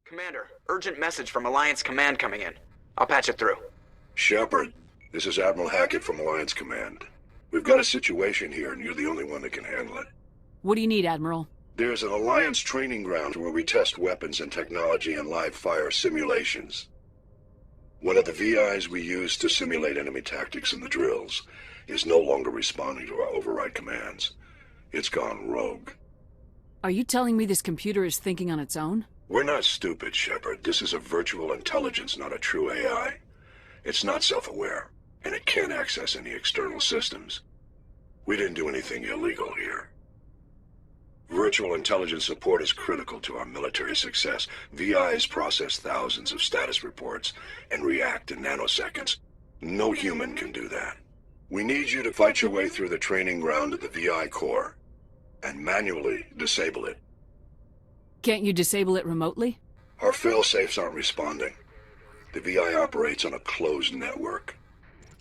Commander, urgent message from Alliance Command coming in. I'll patch it through. Shepard, this is Admiral Hackett from Alliance Command. We've got a situation here, and you're the only one that can handle it. What do you need, Admiral? There's an Alliance training ground where we test weapons and technology in live fire simulations. One of the VIs we use to simulate enemy tactics in the drills is no longer responding to our override commands. It's gone rogue. Are you telling me this computer is thinking on its own? We're not stupid, Shepard. This is a virtual intelligence, not a true AI. It's not self-aware, and it can't access any external systems. We didn't do anything illegal here. Virtual intelligence support is critical to our military success. VIs process thousands of status reports and react in nanoseconds. No human can do that. We need you to fight your way through the training ground of the VI core and manually disable it. Can't you disable it remotely? Our fail-safes aren't responding. The VI operates on a closed network.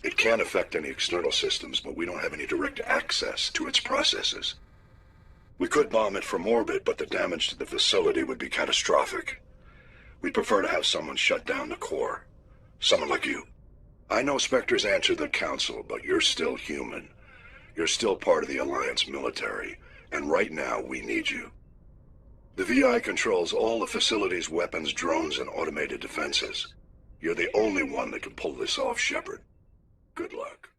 It can affect any external systems, but we don't have any direct access to its processes. We could bomb it from orbit, but the damage to the facility would be catastrophic. We'd prefer to have someone shut down the core. Someone like you. I know Spectres answer the Council, but you're still human. You're still part of the Alliance military, and right now we need you. The VI controls all the facility's weapons, drones, and automated defenses. You're the only one that can pull this off, Shepard. Good luck.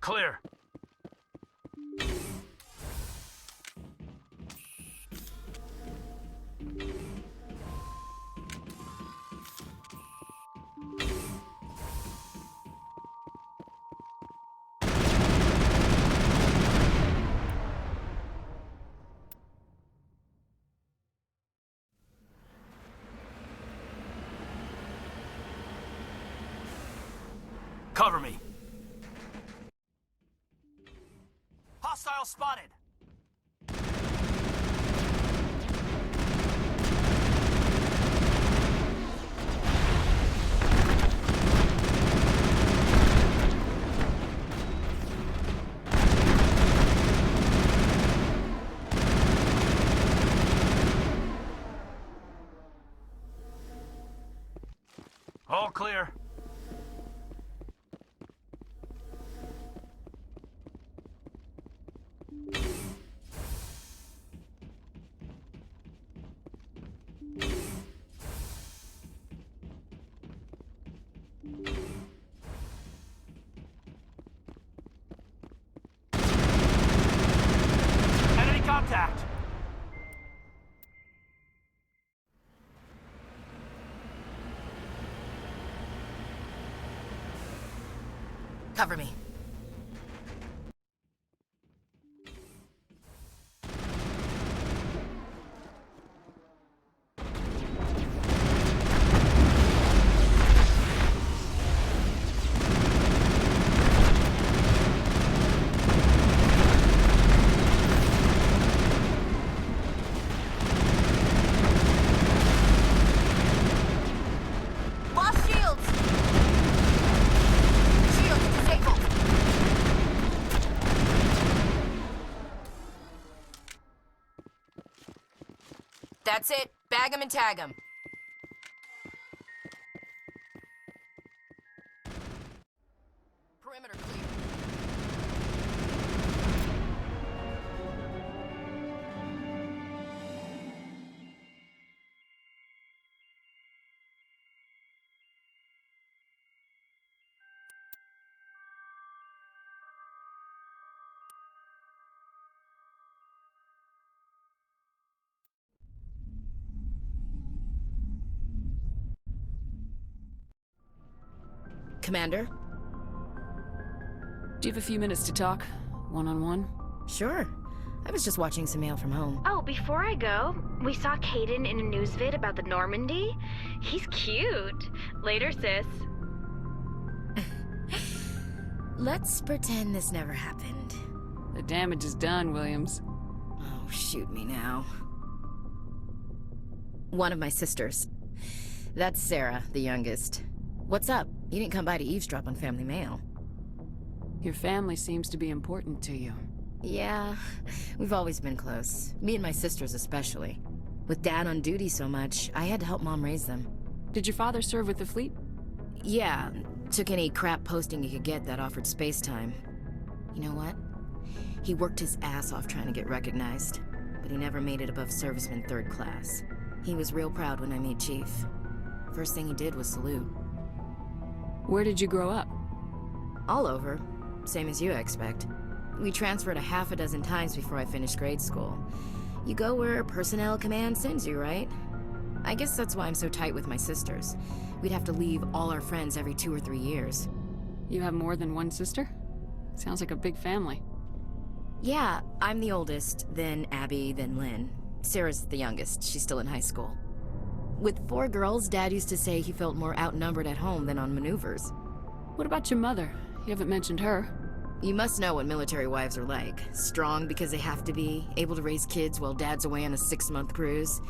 Clear. Cover me. Hostile spotted. All clear. Enemy contact. Cover me. Lost shields! Shields disabled! That's it. Bag 'em and tag 'em. Perimeter clear. Commander? Do you have a few minutes to talk? One-on-one? Sure. I was just watching some mail from home. Oh, before I go, we saw Caden in a news vid about the Normandy. He's cute. Later, sis. Let's pretend this never happened. The damage is done, Williams. Oh, shoot me now. One of my sisters. That's Sarah, the youngest. What's up? You didn't come by to eavesdrop on family mail. Your family seems to be important to you. Yeah, we've always been close. Me and my sisters especially. With Dad on duty so much, I had to help Mom raise them. Did your father serve with the fleet? Yeah, took any crap posting he could get that offered space time. You know what? He worked his ass off trying to get recognized, but he never made it above serviceman 3rd class. He was real proud when I made Chief. First thing he did was salute. Where did you grow up? All over. Same as you, I expect. We transferred a half a dozen times before I finished grade school. You go where personnel command sends you, right? I guess that's why I'm so tight with my sisters. We'd have to leave all our friends every 2 or 3 years. You have more than one sister? Sounds like a big family. Yeah, I'm the oldest, then Abby, then Lynn. Sarah's the youngest. She's still in high school. With 4 girls, Dad used to say he felt more outnumbered at home than on maneuvers. What about your mother? You haven't mentioned her. You must know what military wives are like. Strong because they have to be, able to raise kids while Dad's away on a 6-month cruise.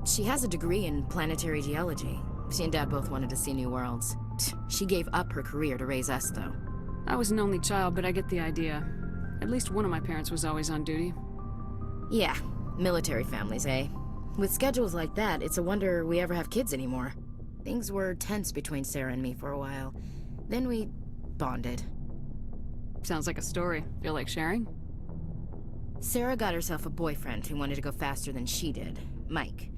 She has a degree in planetary geology. She and Dad both wanted to see new worlds. She gave up her career to raise us, though. I was an only child, but I get the idea. At least one of my parents was always on duty. Yeah, military families, eh? With schedules like that, it's a wonder we ever have kids anymore. Things were tense between Sarah and me for a while. Then we bonded. Sounds like a story. Feel like sharing? Sarah got herself a boyfriend who wanted to go faster than she did, Mike.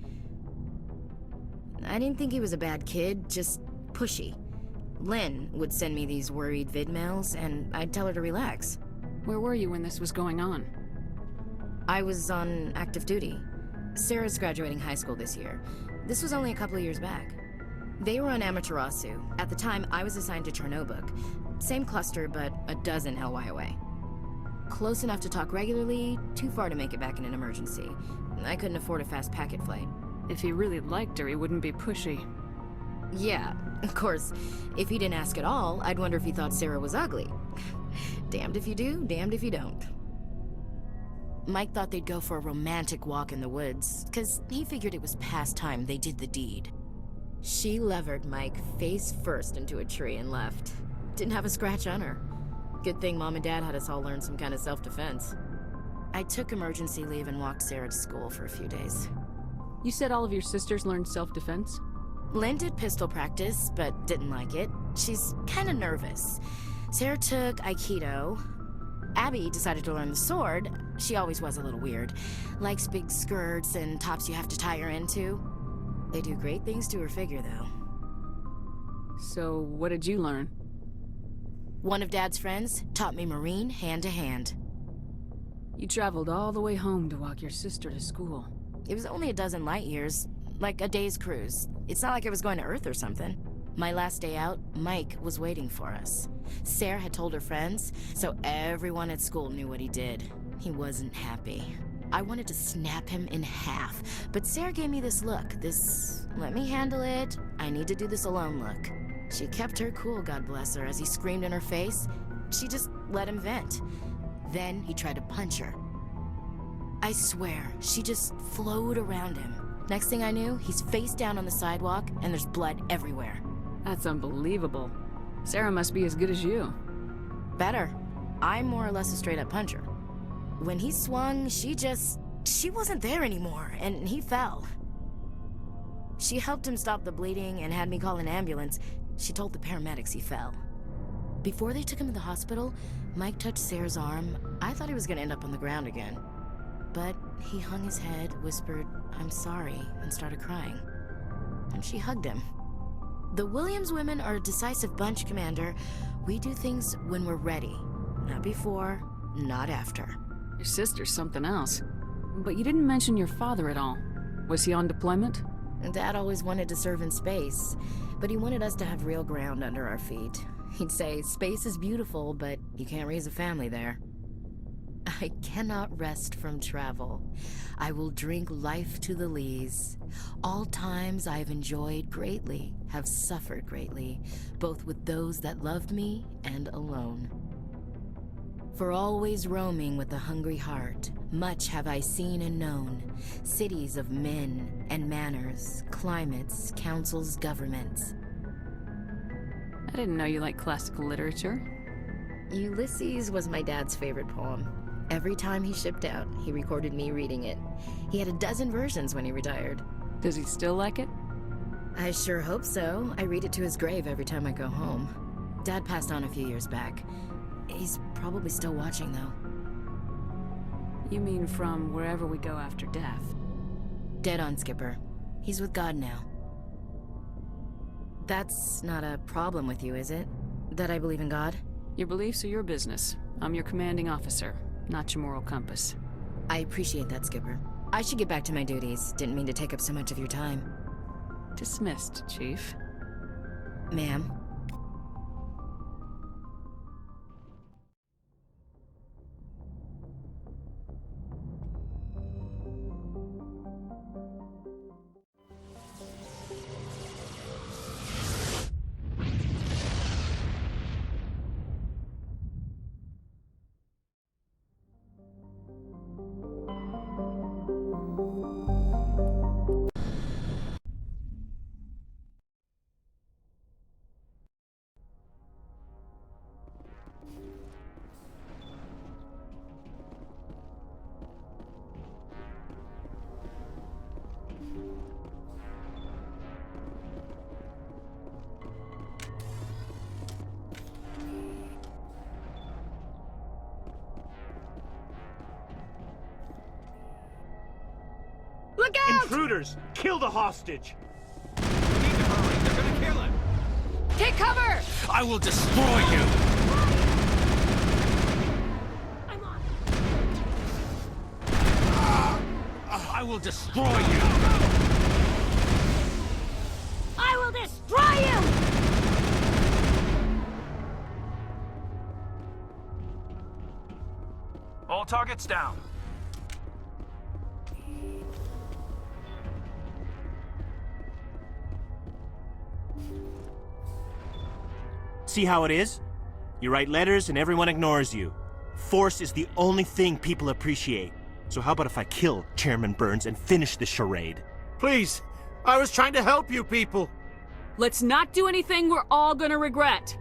I didn't think he was a bad kid, just pushy. Lynn would send me these worried vid mails, and I'd tell her to relax. Where were you when this was going on? I was on active duty. Sarah's graduating high school this year. This was only a couple of years back. They were on Amaterasu. At the time, I was assigned to Chernobog. Same cluster, but a dozen LY away. Close enough to talk regularly, too far to make it back in an emergency. I couldn't afford a fast packet flight. If he really liked her, he wouldn't be pushy. Yeah, of course. If he didn't ask at all, I'd wonder if he thought Sarah was ugly. Damned if you do, damned if you don't. Mike thought they'd go for a romantic walk in the woods, because he figured it was past time they did the deed. She levered Mike face first into a tree and left. Didn't have a scratch on her. Good thing Mom and Dad had us all learn some kind of self-defense. I took emergency leave and walked Sarah to school for a few days. You said all of your sisters learned self-defense? Lynn did pistol practice, but didn't like it. She's kind of nervous. Sarah took Aikido. Abby decided to learn the sword. She always was a little weird. Likes big skirts and tops you have to tie her into. They do great things to her figure, though. So, what did you learn? One of Dad's friends taught me Marine hand to hand. You traveled all the way home to walk your sister to school. It was only a dozen light years, like a day's cruise. It's not like I was going to Earth or something. My last day out, Mike was waiting for us. Sarah had told her friends, so everyone at school knew what he did. He wasn't happy. I wanted to snap him in half, but Sarah gave me this look, this let me handle it, I need to do this alone look. She kept her cool, God bless her, as he screamed in her face. She just let him vent. Then he tried to punch her. I swear, she just flowed around him. Next thing I knew, he's face down on the sidewalk, and there's blood everywhere. That's unbelievable. Sarah must be as good as you. Better. I'm more or less a straight-up puncher. When he swung, she wasn't there anymore, and he fell. She helped him stop the bleeding and had me call an ambulance. She told the paramedics he fell. Before they took him to the hospital, Mike touched Sarah's arm. I thought he was gonna end up on the ground again. But he hung his head, whispered, "I'm sorry," and started crying. And she hugged him. The Williams women are a decisive bunch, Commander. We do things when we're ready. Not before, not after. Your sister's something else. But you didn't mention your father at all. Was he on deployment? Dad always wanted to serve in space, but he wanted us to have real ground under our feet. He'd say, space is beautiful, but you can't raise a family there. I cannot rest from travel. I will drink life to the lees. All times I've enjoyed greatly, have suffered greatly, both with those that loved me and alone. For always roaming with a hungry heart, much have I seen and known, cities of men and manners, climates, councils, governments. I didn't know you liked classical literature. Ulysses was my dad's favorite poem. Every time he shipped out, he recorded me reading it. He had a dozen versions when he retired. Does he still like it? I sure hope so. I read it to his grave every time I go home. Dad passed on a few years back. He's probably still watching, though. You mean from wherever we go after death? Dead on, Skipper. He's with God now. That's not a problem with you, is it? That I believe in God? Your beliefs are your business. I'm your commanding officer, not your moral compass. I appreciate that, Skipper. I should get back to my duties. Didn't mean to take up so much of your time. Dismissed, Chief. Ma'am. Look out! Intruders! Kill the hostage! We need to hurry. They're gonna kill him. Take cover! I will destroy you. I'm on. I will destroy you. I will destroy you! All targets down. See how it is? You write letters and everyone ignores you. Force is the only thing people appreciate. So how about if I kill Chairman Burns and finish this charade? Please, I was trying to help you people. Let's not do anything we're all gonna regret.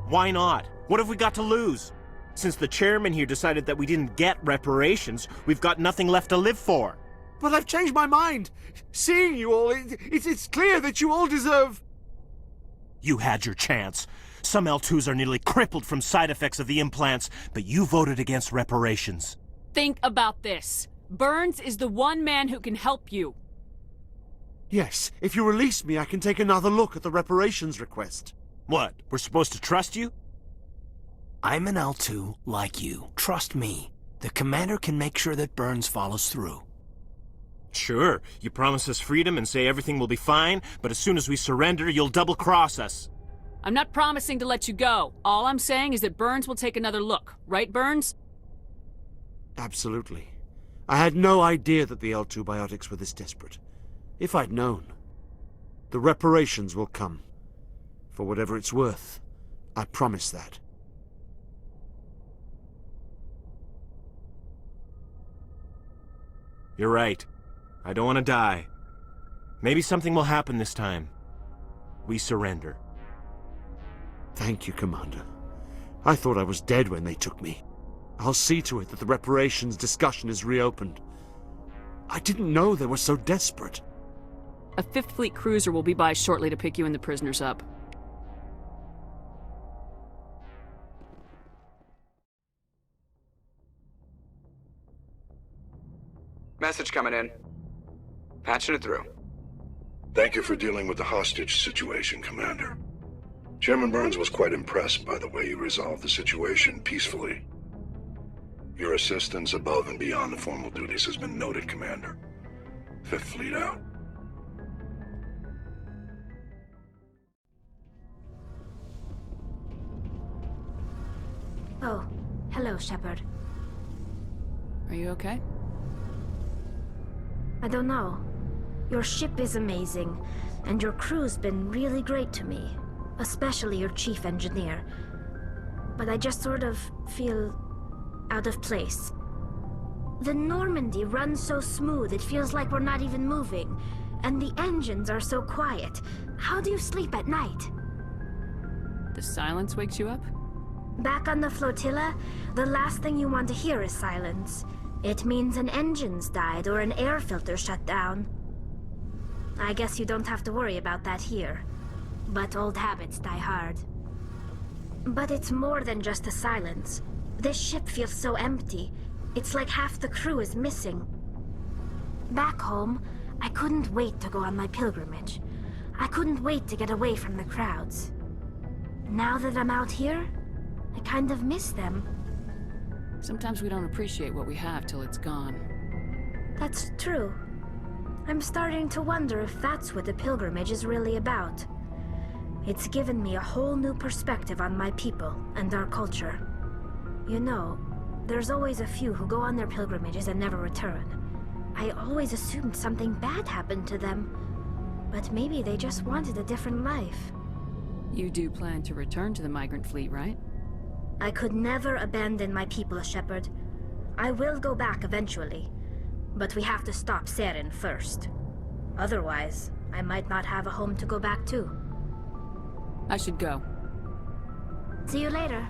Why not? What have we got to lose? Since the chairman here decided that we didn't get reparations, we've got nothing left to live for. But I've changed my mind. Seeing you all, it's clear that you all deserve... You had your chance. Some L2s are nearly crippled from side effects of the implants, but you voted against reparations. Think about this. Burns is the one man who can help you. Yes, if you release me, I can take another look at the reparations request. What, we're supposed to trust you? I'm an L2 like you. Trust me. The commander can make sure that Burns follows through. Sure, you promise us freedom and say everything will be fine, but as soon as we surrender, you'll double-cross us. I'm not promising to let you go. All I'm saying is that Burns will take another look. Right, Burns? Absolutely. I had no idea that the L2 biotics were this desperate. If I'd known. The reparations will come. For whatever it's worth. I promise that. You're right. I don't want to die. Maybe something will happen this time. We surrender. Thank you, Commander. I thought I was dead when they took me. I'll see to it that the reparations discussion is reopened. I didn't know they were so desperate. A 5th Fleet cruiser will be by shortly to pick you and the prisoners up. Message coming in. Patching it through. Thank you for dealing with the hostage situation, Commander. Chairman Burns was quite impressed by the way you resolved the situation peacefully. Your assistance above and beyond the formal duties has been noted, Commander. 5th Fleet out. Oh, hello, Shepard. Are you okay? I don't know. Your ship is amazing, and your crew's been really great to me. Especially your chief engineer. But I just sort of feel out of place. The Normandy runs so smooth it feels like we're not even moving. And the engines are so quiet. How do you sleep at night? The silence wakes you up? Back on the flotilla, the last thing you want to hear is silence. It means an engine's died or an air filter shut down. I guess you don't have to worry about that here. But old habits die hard. But it's more than just the silence. This ship feels so empty. It's like half the crew is missing. Back home, I couldn't wait to go on my pilgrimage. I couldn't wait to get away from the crowds. Now that I'm out here, I kind of miss them. Sometimes we don't appreciate what we have till it's gone. That's true. I'm starting to wonder if that's what the pilgrimage is really about. It's given me a whole new perspective on my people and our culture. You know, there's always a few who go on their pilgrimages and never return. I always assumed something bad happened to them. But maybe they just wanted a different life. You do plan to return to the migrant fleet, right? I could never abandon my people, Shepard. I will go back eventually. But we have to stop Saren first. Otherwise, I might not have a home to go back to. I should go. See you later.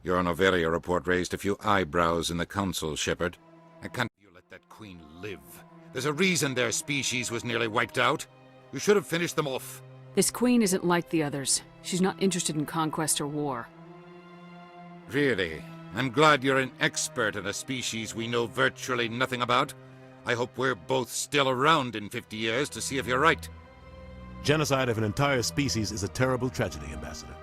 Your Noveria report raised a few eyebrows in the Council, Shepard. I can't you let that queen live. There's a reason their species was nearly wiped out. You should have finished them off. This queen isn't like the others. She's not interested in conquest or war. Really? I'm glad you're an expert in a species we know virtually nothing about. I hope we're both still around in 50 years to see if you're right. Genocide of an entire species is a terrible tragedy, Ambassador.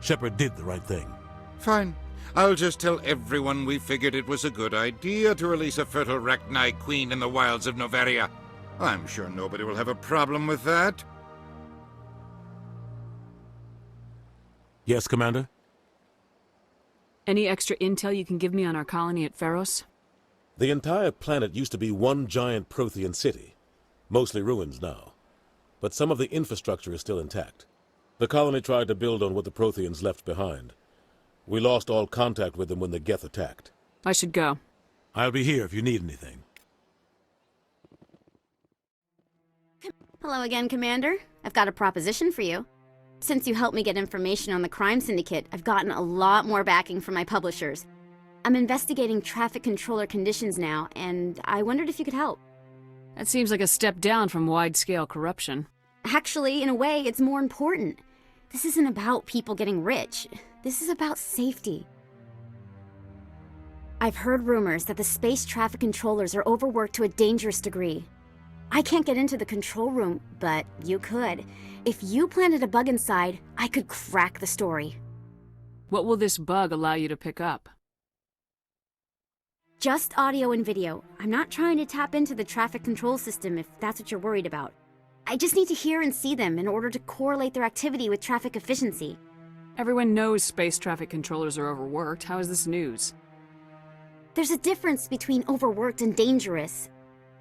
Shepard did the right thing. Fine. I'll just tell everyone we figured it was a good idea to release a fertile Rachni queen in the wilds of Noveria. I'm sure nobody will have a problem with that. Yes, Commander? Any extra intel you can give me on our colony at Pharos? The entire planet used to be one giant Prothean city. Mostly ruins now. But some of the infrastructure is still intact. The colony tried to build on what the Protheans left behind. We lost all contact with them when the Geth attacked. I should go. I'll be here if you need anything. Hello again, Commander. I've got a proposition for you. Since you helped me get information on the crime syndicate, I've gotten a lot more backing from my publishers. I'm investigating traffic controller conditions now, and I wondered if you could help. That seems like a step down from wide-scale corruption. Actually, in a way, it's more important. This isn't about people getting rich. This is about safety. I've heard rumors that the space traffic controllers are overworked to a dangerous degree. I can't get into the control room, but you could. If you planted a bug inside, I could crack the story. What will this bug allow you to pick up? Just audio and video. I'm not trying to tap into the traffic control system if that's what you're worried about. I just need to hear and see them in order to correlate their activity with traffic efficiency. Everyone knows space traffic controllers are overworked. How is this news? There's a difference between overworked and dangerous.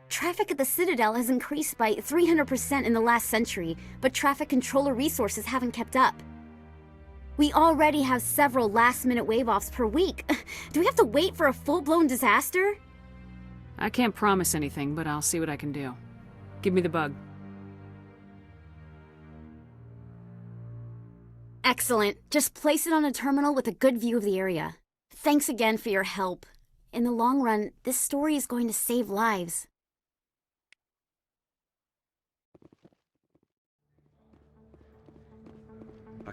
Traffic at the Citadel has increased by 300% in the last century, but traffic controller resources haven't kept up. We already have several last-minute wave-offs per week. Do we have to wait for a full-blown disaster? I can't promise anything, but I'll see what I can do. Give me the bug. Excellent. Just place it on a terminal with a good view of the area. Thanks again for your help. In the long run, this story is going to save lives.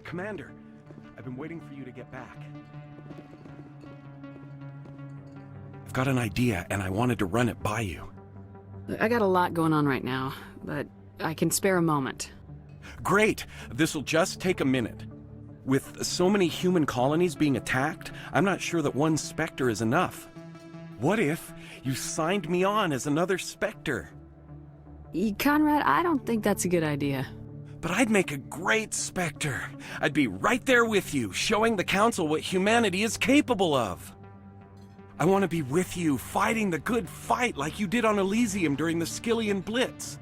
Commander, I've been waiting for you to get back. got an idea, and I wanted to run it by you. I got a lot going on right now, but I can spare a moment. Great! This'll just take a minute. With so many human colonies being attacked, I'm not sure that one Spectre is enough. What if you signed me on as another Spectre? Conrad, I don't think that's a good idea. But I'd make a great Spectre. I'd be right there with you, showing the Council what humanity is capable of. I want to be with you, fighting the good fight like you did on Elysium during the Skillian Blitz.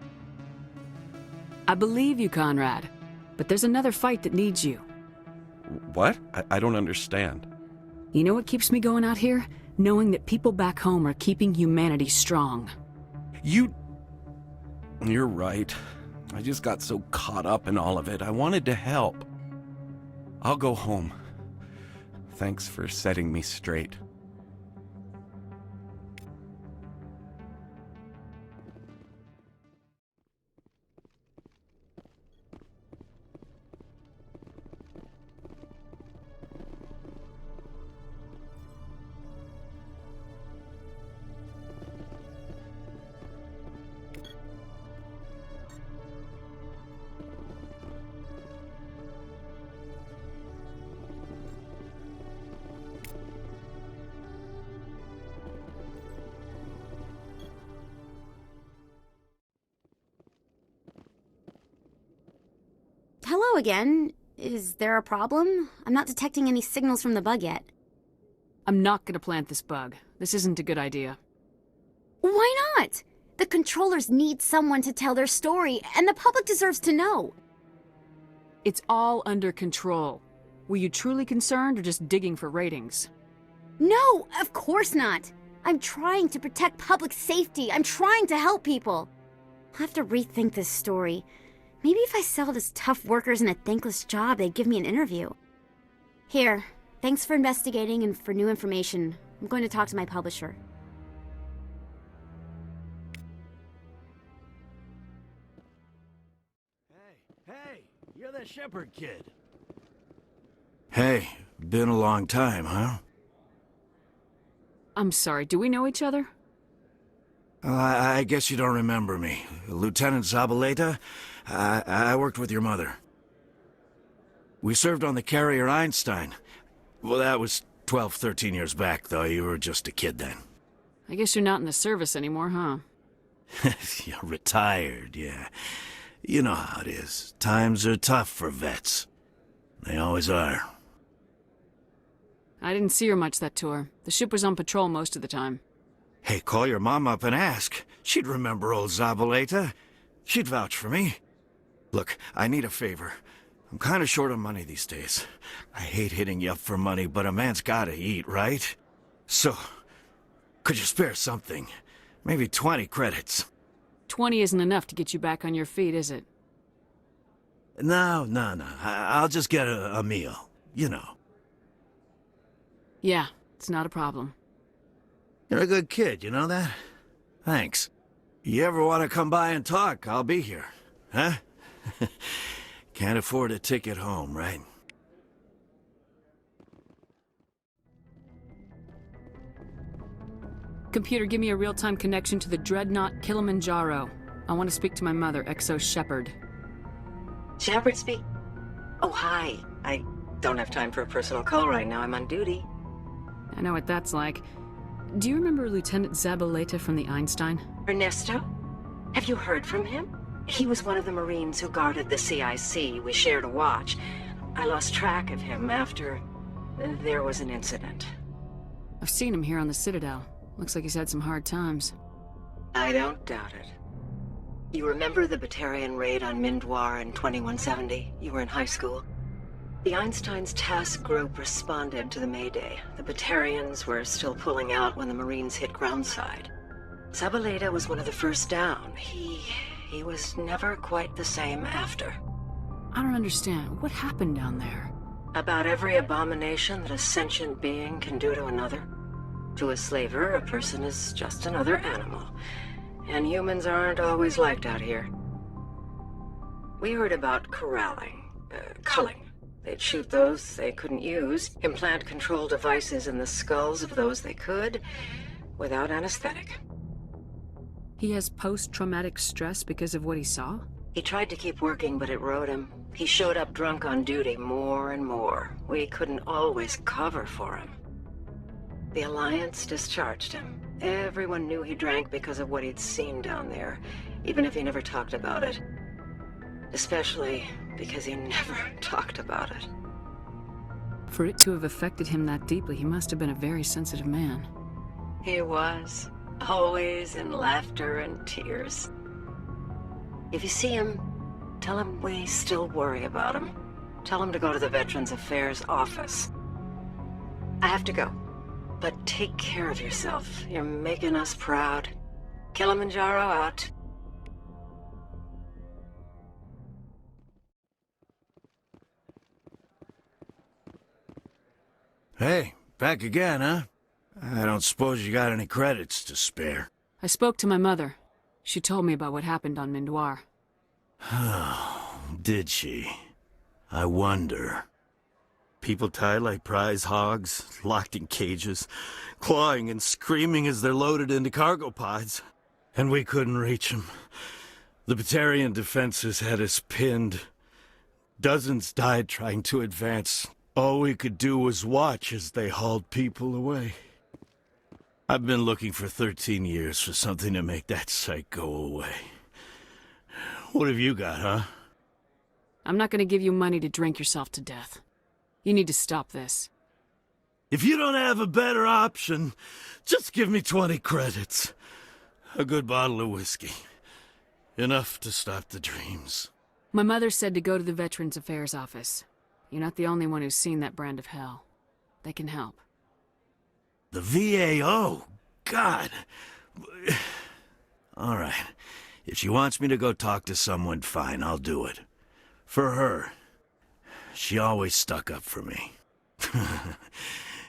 I believe you, Conrad, but there's another fight that needs you. What? I don't understand. You know what keeps me going out here? Knowing that people back home are keeping humanity strong. You're right. I just got so caught up in all of it. I wanted to help. I'll go home. Thanks for setting me straight. Hello again. Is there a problem? I'm not detecting any signals from the bug yet. I'm not gonna plant this bug. This isn't a good idea. Why not? The controllers need someone to tell their story, and the public deserves to know. It's all under control. Were you truly concerned or just digging for ratings? No, of course not. I'm trying to protect public safety. I'm trying to help people. I'll have to rethink this story. Maybe if I sell to tough workers in a thankless job, they'd give me an interview. Here, thanks for investigating and for new information. I'm going to talk to my publisher. Hey, you're that Shepherd kid. Hey, been a long time, huh? I'm sorry, do we know each other? I guess you don't remember me. Lieutenant Zabaleta? I worked with your mother. We served on the carrier Einstein. Well, that was 12, 13 years back, though. You were just a kid then. I guess you're not in the service anymore, huh? You're retired, yeah. You know how it is. Times are tough for vets. They always are. I didn't see her much that tour. The ship was on patrol most of the time. Hey, call your mom up and ask. She'd remember old Zabaleta. She'd vouch for me. Look, I need a favor. I'm kind of short on money these days. I hate hitting you up for money, but a man's gotta eat, right? So, could you spare something? Maybe 20 credits. 20 isn't enough to get you back on your feet, is it? No. I'll just get a meal, you know. Yeah, it's not a problem. You're a good kid, you know that? Thanks. You ever want to come by and talk, I'll be here. Huh? Can't afford a ticket home, right? Computer, give me a real-time connection to the Dreadnought Kilimanjaro. I want to speak to my mother, Exo Shepherd. Shepherd speak? Oh, hi. I don't have time for a personal call right now. I'm on duty. I know what that's like. Do you remember Lieutenant Zabaleta from the Einstein? Ernesto? Have you heard from him? He was one of the Marines who guarded the CIC. We shared a watch. I lost track of him after there was an incident. I've seen him here on the Citadel. Looks like he's had some hard times. I don't doubt it. You remember the Batarian raid on Mindwar in 2170? You were in high school. The Einstein's task group responded to the Mayday. The Batarians were still pulling out when the Marines hit groundside. Zabaleta was one of the first down. He was never quite the same after. I don't understand. What happened down there? About every abomination that a sentient being can do to another. To a slaver, a person is just another animal. And humans aren't always liked out here. We heard about corralling, culling. They'd shoot those they couldn't use, implant control devices in the skulls of those they could. without anesthetic. He has post-traumatic stress because of what he saw? He tried to keep working, but it rode him. He showed up drunk on duty more and more. We couldn't always cover for him. The Alliance discharged him. Everyone knew he drank because of what he'd seen down there, even if he never talked about it. Especially because he never talked about it. For it to have affected him that deeply, he must have been a very sensitive man. He was. Always in laughter and tears. If you see him, tell him we still worry about him. Tell him to go to the Veterans Affairs office. I have to go. But take care of yourself. You're making us proud. Kilimanjaro out. Hey, back again, huh? I don't suppose you got any credits to spare. I spoke to my mother. She told me about what happened on Mindoir. Oh, did she? I wonder. People tied like prize hogs, locked in cages, clawing and screaming as they're loaded into cargo pods. And we couldn't reach them. The Batarian defenses had us pinned. Dozens died trying to advance. All we could do was watch as they hauled people away. I've been looking for 13 years for something to make that sight go away. What have you got, huh? I'm not gonna give you money to drink yourself to death. You need to stop this. If you don't have a better option, just give me 20 credits. A good bottle of whiskey. Enough to stop the dreams. My mother said to go to the Veterans Affairs office. You're not the only one who's seen that brand of hell. They can help. The VAO? God. All right. If she wants me to go talk to someone, fine, I'll do it. For her. She always stuck up for me.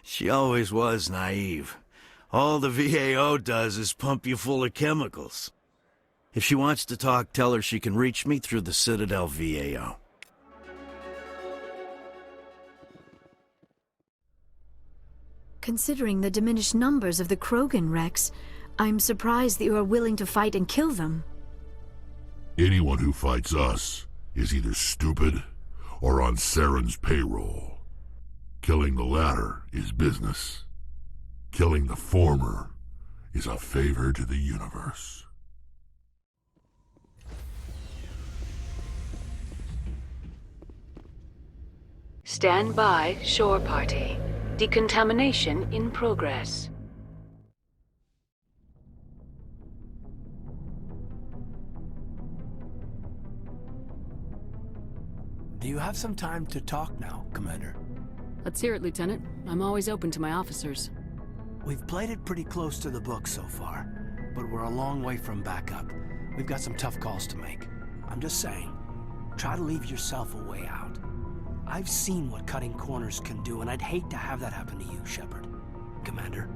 She always was naive. All the VAO does is pump you full of chemicals. If she wants to talk, tell her she can reach me through the Citadel VAO. Considering the diminished numbers of the Krogan Rex, I'm surprised that you are willing to fight and kill them. Anyone who fights us is either stupid or on Saren's payroll. Killing the latter is business. Killing the former is a favor to the universe. Stand by, shore party. Decontamination in progress. Do you have some time to talk now, Commander? Let's hear it, Lieutenant. I'm always open to my officers. We've played it pretty close to the book so far, but we're a long way from backup. We've got some tough calls to make. I'm just saying, try to leave yourself a way out. I've seen what cutting corners can do, and I'd hate to have that happen to you, Shepard. Commander?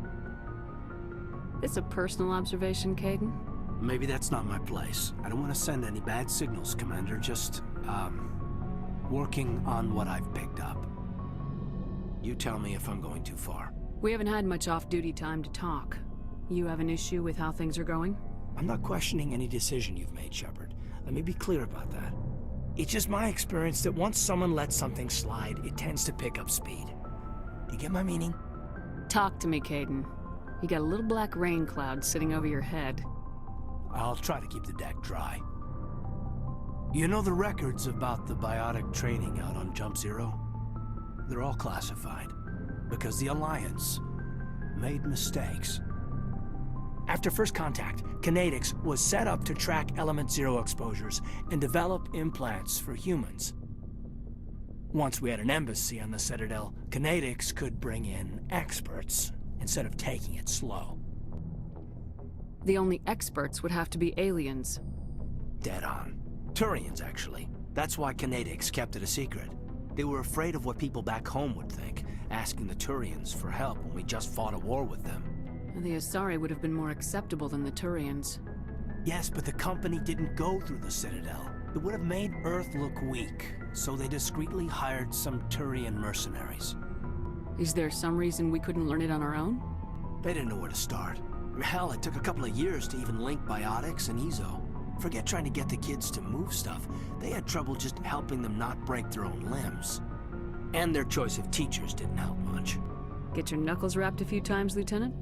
It's a personal observation, Caden. Maybe that's not my place. I don't want to send any bad signals, Commander. Just, working on what I've picked up. You tell me if I'm going too far. We haven't had much off-duty time to talk. You have an issue with how things are going? I'm not questioning any decision you've made, Shepard. Let me be clear about that. It's just my experience that once someone lets something slide, it tends to pick up speed. Do you get my meaning? Talk to me, Caden. You got a little black rain cloud sitting over your head. I'll try to keep the deck dry. You know the records about the biotic training out on Jump Zero? They're all classified, because the Alliance made mistakes. After first contact, Kinetics was set up to track Element Zero exposures and develop implants for humans. Once we had an embassy on the Citadel, Kinetics could bring in experts instead of taking it slow. The only experts would have to be aliens. Dead on. Turians, actually. That's why Kinetics kept it a secret. They were afraid of what people back home would think, asking the Turians for help when we just fought a war with them. The Asari would have been more acceptable than the Turians. Yes, but the company didn't go through the Citadel. It would have made Earth look weak, so they discreetly hired some Turian mercenaries. Is there some reason we couldn't learn it on our own? They didn't know where to start. Hell, it took a couple of years to even link biotics and Ezo. Forget trying to get the kids to move stuff. They had trouble just helping them not break their own limbs. And their choice of teachers didn't help much. Get your knuckles rapped a few times, Lieutenant?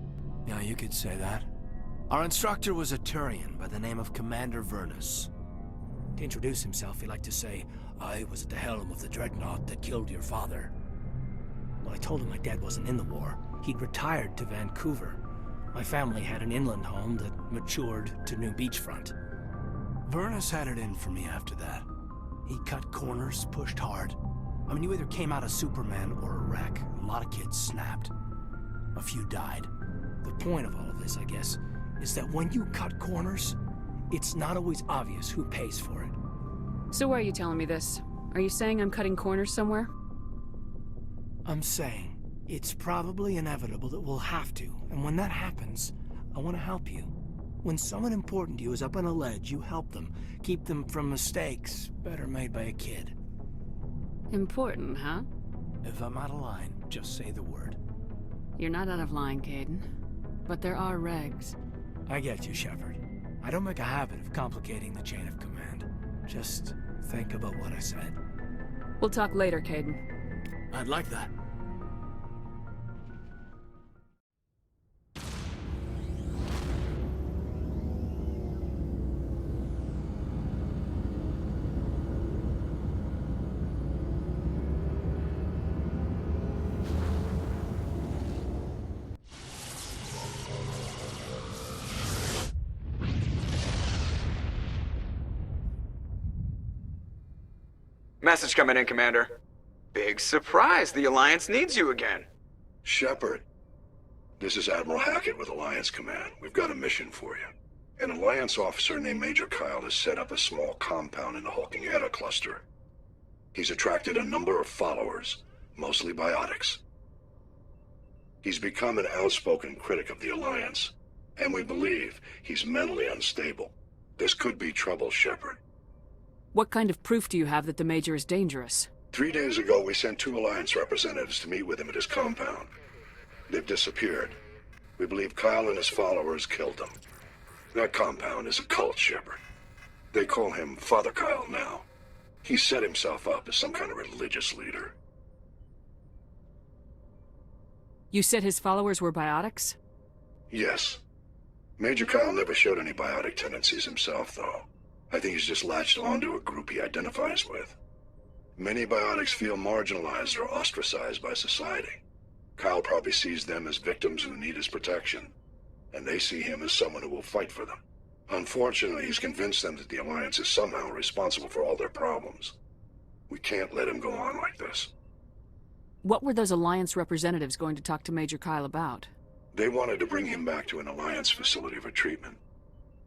Yeah, you could say that. Our instructor was a Turian by the name of Commander Vernus. To introduce himself, he liked to say, "I was at the helm of the dreadnought that killed your father." When I told him my dad wasn't in the war, he'd retired to Vancouver. My family had an inland home that matured to new beachfront. Vernus had it in for me after that. He cut corners, pushed hard. I mean, you either came out a Superman or a wreck. A lot of kids snapped. A few died. The point of all of this, I guess, is that when you cut corners, it's not always obvious who pays for it. So why are you telling me this? Are you saying I'm cutting corners somewhere? I'm saying it's probably inevitable that we'll have to, and when that happens, I want to help you. When someone important to you is up on a ledge, you help them. Keep them from mistakes better made by a kid. Important, huh? If I'm out of line, just say the word. You're not out of line, Caden. But there are regs. I get you, Shepard. I don't make a habit of complicating the chain of command. Just think about what I said. We'll talk later, Caden. I'd like that. Message coming in, Commander. Big surprise, the Alliance needs you again. Shepard, this is Admiral Hackett with Alliance Command. We've got a mission for you. An Alliance officer named Major Kyle has set up a small compound in the Hulking Eta cluster. He's attracted a number of followers, mostly biotics. He's become an outspoken critic of the Alliance, and we believe he's mentally unstable. This could be trouble, Shepard. What kind of proof do you have that the Major is dangerous? 3 days ago, we sent 2 Alliance representatives to meet with him at his compound. They've disappeared. We believe Kyle and his followers killed them. That compound is a cult, Shepard. They call him Father Kyle now. He set himself up as some kind of religious leader. You said his followers were biotics? Yes. Major Kyle never showed any biotic tendencies himself, though. I think he's just latched onto a group he identifies with. Many biotics feel marginalized or ostracized by society. Kyle probably sees them as victims who need his protection, and they see him as someone who will fight for them. Unfortunately, he's convinced them that the Alliance is somehow responsible for all their problems. We can't let him go on like this. What were those Alliance representatives going to talk to Major Kyle about? They wanted to bring him back to an Alliance facility for treatment.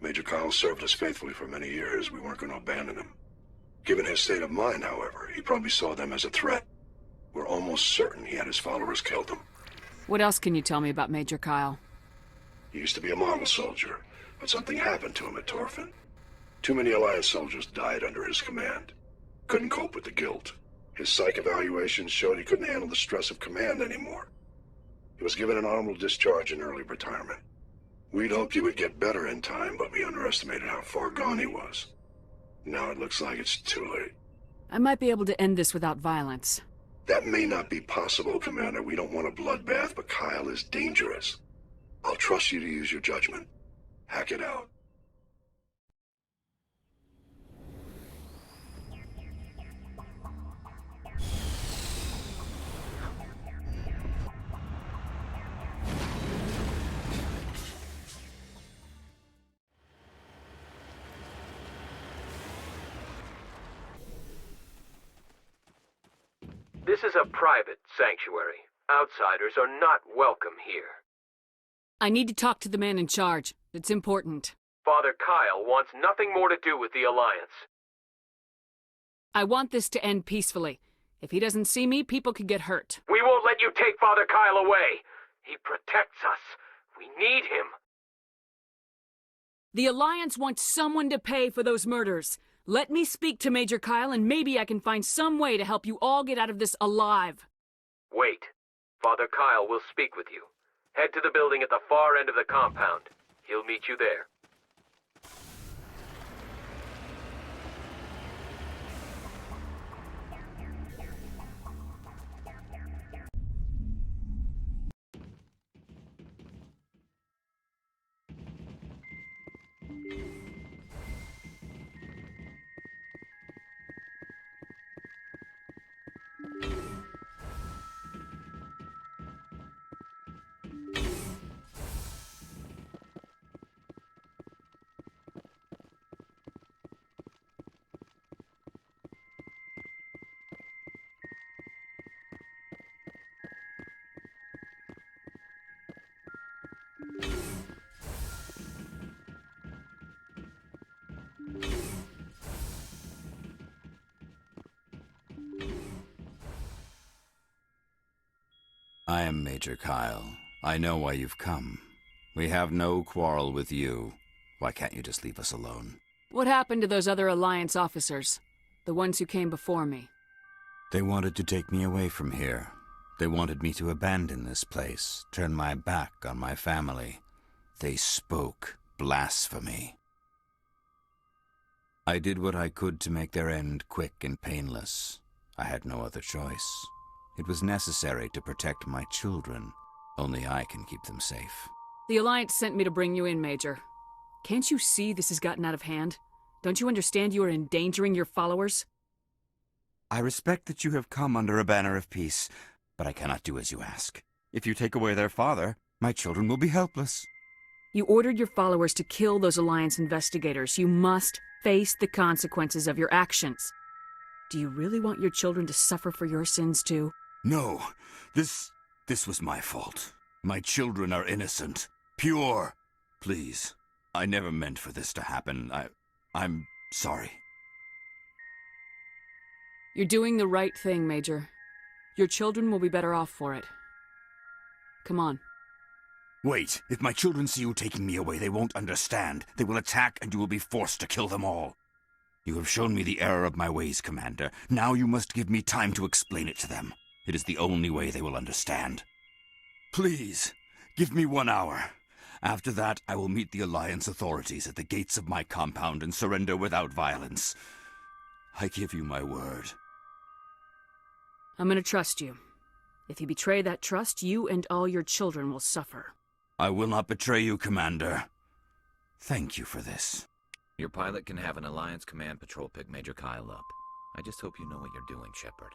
Major Kyle served us faithfully for many years. We weren't going to abandon him. Given his state of mind, however, he probably saw them as a threat. We're almost certain he had his followers killed them. What else can you tell me about Major Kyle? He used to be a model soldier, but something happened to him at Torfin. Too many Alliance soldiers died under his command. Couldn't cope with the guilt. His psych evaluations showed he couldn't handle the stress of command anymore. He was given an honorable discharge in early retirement. We'd hoped he would get better in time, but we underestimated how far gone he was. Now it looks like it's too late. I might be able to end this without violence. That may not be possible, Commander. We don't want a bloodbath, but Kyle is dangerous. I'll trust you to use your judgment. Hack it out. This is a private sanctuary. Outsiders are not welcome here. I need to talk to the man in charge. It's important. Father Kyle wants nothing more to do with the Alliance. I want this to end peacefully. If he doesn't see me, people could get hurt. We won't let you take Father Kyle away. He protects us. We need him. The Alliance wants someone to pay for those murders. Let me speak to Major Kyle, and maybe I can find some way to help you all get out of this alive. Wait. Father Kyle will speak with you. Head to the building at the far end of the compound. meet you there. I am Major Kyle. I know why you've come. We have no quarrel with you. Why can't you just leave us alone? What happened to those other Alliance officers? The ones who came before me? They wanted to take me away from here. They wanted me to abandon this place, turn my back on my family. They spoke blasphemy. I did what I could to make their end quick and painless. I had no other choice. It was necessary to protect my children. Only I can keep them safe. The Alliance sent me to bring you in, Major. Can't you see this has gotten out of hand? Don't you understand you are endangering your followers? I respect that you have come under a banner of peace, but I cannot do as you ask. If you take away their father, my children will be helpless. You ordered your followers to kill those Alliance investigators. You must face the consequences of your actions. Do you really want your children to suffer for your sins, too? No, this was my fault. My children are innocent, pure. Please, I never meant for this to happen. I'm sorry. You're doing the right thing, Major. Your children will be better off for it. Come on. Wait, if my children see you taking me away, they won't understand. They will attack and you will be forced to kill them all. You have shown me the error of my ways, Commander. Now you must give me time to explain it to them. It is the only way they will understand. Please, give me 1 hour. After that, I will meet the Alliance authorities at the gates of my compound and surrender without violence. I give you my word. I'm gonna trust you. If you betray that trust, you and all your children will suffer. I will not betray you, Commander. Thank you for this. Your pilot can have an Alliance Command Patrol pick Major Kyle up. I just hope you know what you're doing, Shepard.